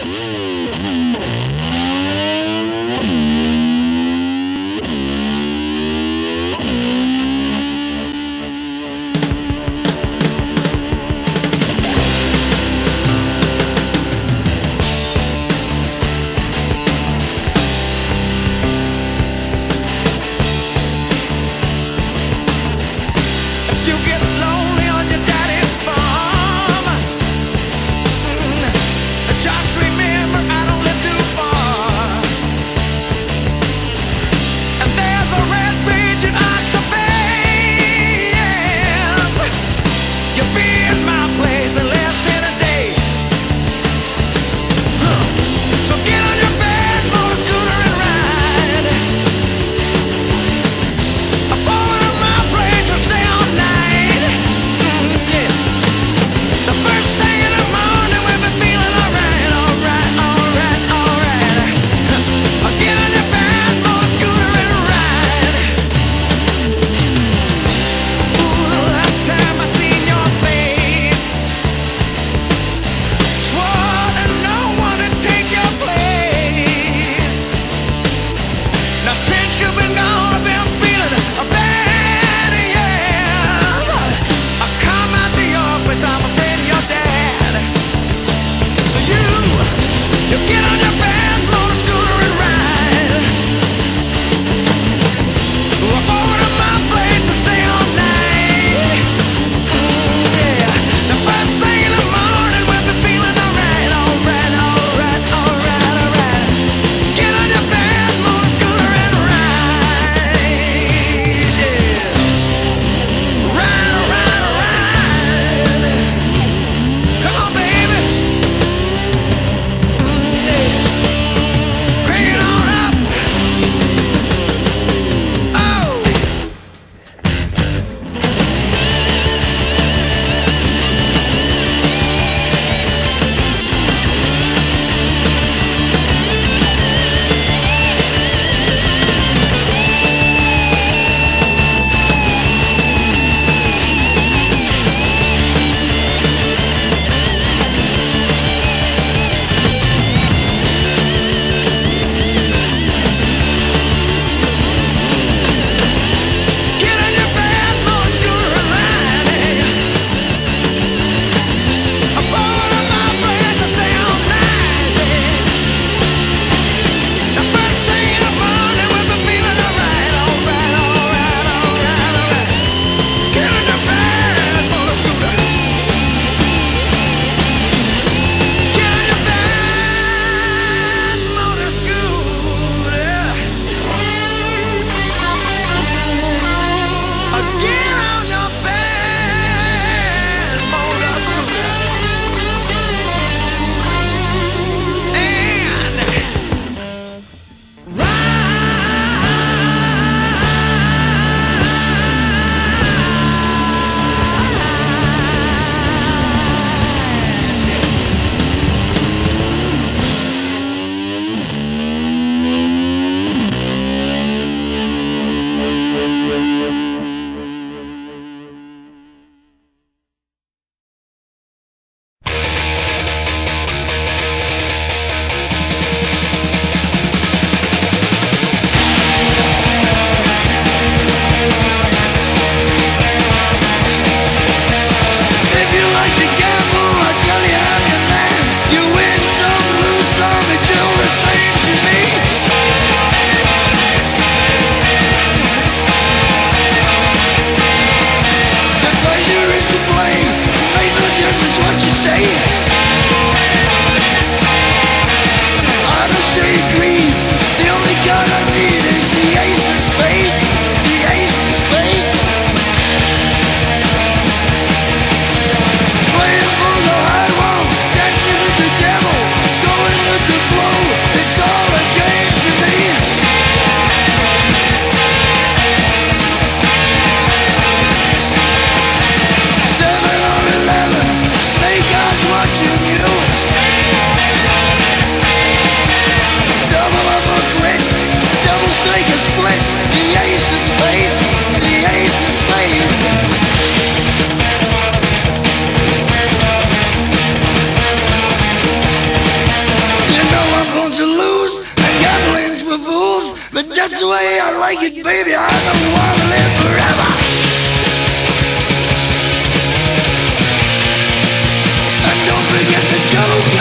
You get lonely on your daddy's farm. Just remember I don't live too far. And there's a red bridge in Oxford Bay. Yes. You'll be in my place in less than a day. So get on your bed, motor scooter and ride. I'm going to my place and stay all night. The first thing in the morning we'll be feeling alright, alright, alright, alright. I'll get on your bed, motor scooter and ride. Ooh, the last time I seen your face, swore that no one would take your place. Now since you've been gone, I've been feeling bad, yeah. I come out to your place, I'm afraid of your dad. So you get on your bed, motor scooter and ride. Walk over to my place and stay all night. Yeah. The first thing in the morning we'll be feeling alright, alright, alright, alright, alright. Get on your bed, motor scooter and ride. Yeah. Ride, ride, ride. Come on, baby. Yeah. That's the way I like it, baby. I don't wanna live forever. And don't forget the joke.